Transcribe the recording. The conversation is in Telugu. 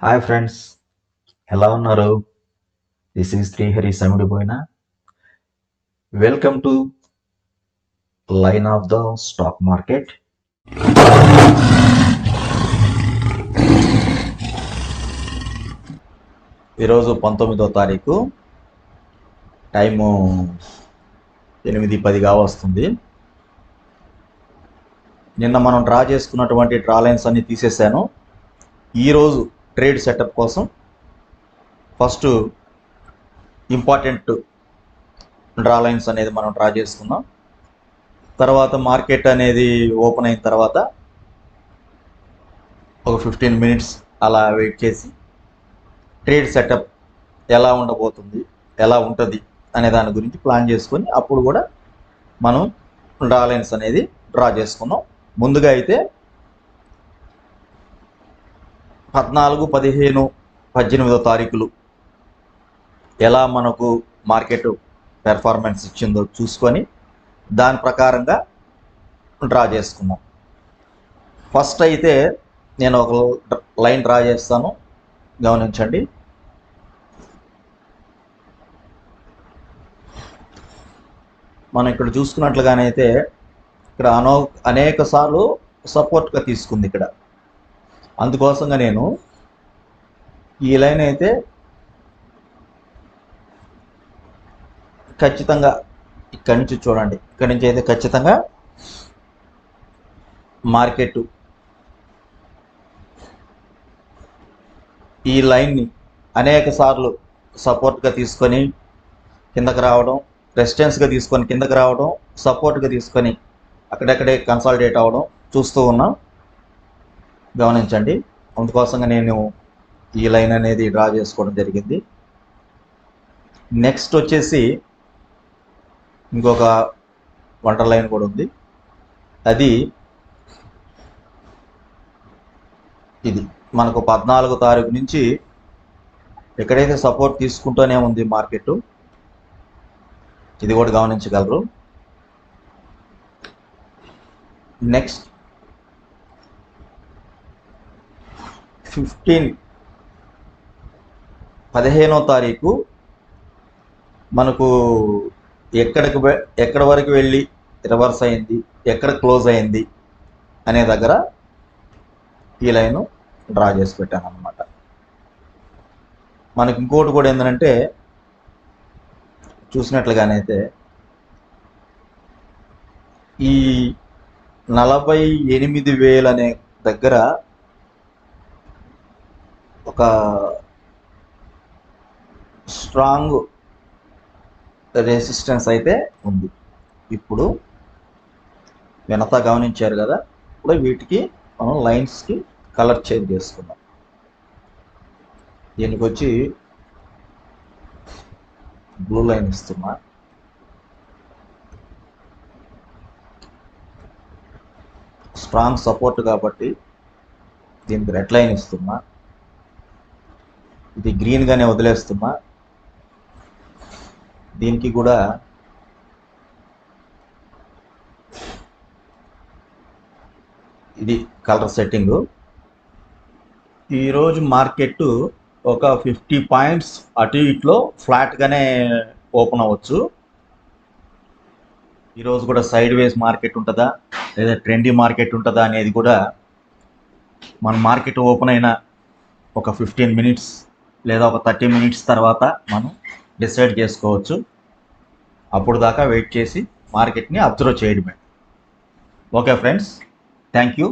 హాయ్ ఫ్రెండ్స్, ఎలా ఉన్నారు? దిస్ ఈజ్ శ్రీహరి సమిడిపోయిన. Welcome to line of the stock market. ఈరోజు 19వ తారీఖు, టైము 8:10 వస్తుంది. నిన్న మనం డ్రా చేసుకున్నటువంటి డ్రా లైన్స్ అన్ని తీసేసాను. ఈరోజు ట్రేడ్ సెటప్ కోసం ఫస్ట్ ఇంపార్టెంట్ డ్రా లైన్స్ అనేది మనం డ్రా చేసుకుందాం. తర్వాత మార్కెట్ అనేది ఓపెన్ అయిన తర్వాత ఒక 15 మినిట్స్ అలా వెయిట్ చేసి ట్రేడ్ సెటప్ ఎలా ఉండబోతుంది, ఎలా ఉంటుంది అనే దాని గురించి ప్లాన్ చేసుకొని అప్పుడు కూడా మనం డ్రా లైన్స్ అనేది డ్రా చేసుకున్నాం. ముందుగా అయితే 14, 15, 18వ తారీఖులు ఎలా మనకు మార్కెట్ పెర్ఫార్మెన్స్ ఇచ్చిందో చూసుకొని దాని ప్రకారంగా డ్రా చేసుకున్నాం. ఫస్ట్ అయితే నేను ఒక లైన్ డ్రా చేస్తాను, గమనించండి. మనం ఇక్కడ చూసుకున్నట్లుగానైతే ఇక్కడ అనేక సార్లు సపోర్ట్గా తీసుకుంది. ఇక్కడ అందుకోసంగా నేను ఈ లైన్ అయితే ఖచ్చితంగా ఇక్కడి నుంచి చూడండి, ఇక్కడి నుంచి అయితే ఖచ్చితంగా మార్కెట్ ఈ లైన్ని అనేక సార్లు సపోర్ట్గా తీసుకొని కిందకి రావడం, రెసిస్టెన్స్గా తీసుకొని కిందకి రావడం, సపోర్ట్గా తీసుకొని అక్కడెక్కడే కన్సాలిడేట్ అవ్వడం చూస్తూ ఉన్నాం. గమనించండి. అందుకోసంగా నేను ఈ లైన్ అనేది డ్రా చేసుకోవడం జరిగింది. నెక్స్ట్ వచ్చేసి ఇంకొక వంటర్ లైన్ కూడా ఉంది. అది ఇది మనకు 14వ తారీఖు నుంచి ఎక్కడైతే సపోర్ట్ తీసుకుంటూనే ఉంది మార్కెట్, ఇది కూడా గమనించగలరు. నెక్స్ట్ 15వ తారీఖు మనకు ఎక్కడ వరకు వెళ్ళి రివర్స్ అయింది, ఎక్కడ క్లోజ్ అయింది అనే దగ్గర ఈ లైన్ డ్రా చేసి పెట్టాను అన్నమాట. మనకి ఇంకోటి కూడా ఏంటంటే చూసినట్లుగానైతే ఈ 48,000 అనే దగ్గర ఒక స్ట్రాంగ్ రెసిస్టెన్స్ అయితే ఉంది. ఇప్పుడు వినతా గమనించారు కదా. ఇప్పుడు వీటికి మనం లైన్స్కి కలర్ చేంజ్ చేసుకున్నాం. దీనికి వచ్చి బ్లూ లైన్ ఇస్తున్నా, స్ట్రాంగ్ సపోర్ట్ కాబట్టి దీనికి రెడ్ లైన్ ఇస్తున్నా. ఇది గ్రీన్గానే వదిలేస్తున్నా. దీనికి కూడా ఇది కలర్ సెట్టింగు. ఈరోజు మార్కెట్ ఒక 50 పాయింట్స్ అటు ఇట్లో ఫ్లాట్గానే ఓపెన్ అవ్వచ్చు. ఈరోజు కూడా సైడ్ వేస్ మార్కెట్ ఉంటుందా లేదా ట్రెండీ మార్కెట్ ఉంటుందా అనేది కూడా మన మార్కెట్ ఓపెన్ అయిన ఒక 15 మినిట్స్ లేదా ఒక 30 మినిట్స్ తర్వాత మనం డిసైడ్ చేసుకోవచ్చు. అప్పుడు దాకా వెయిట్ చేసి మార్కెట్ని అబ్జర్వ్ చేయడమే. Okay friends, thank you.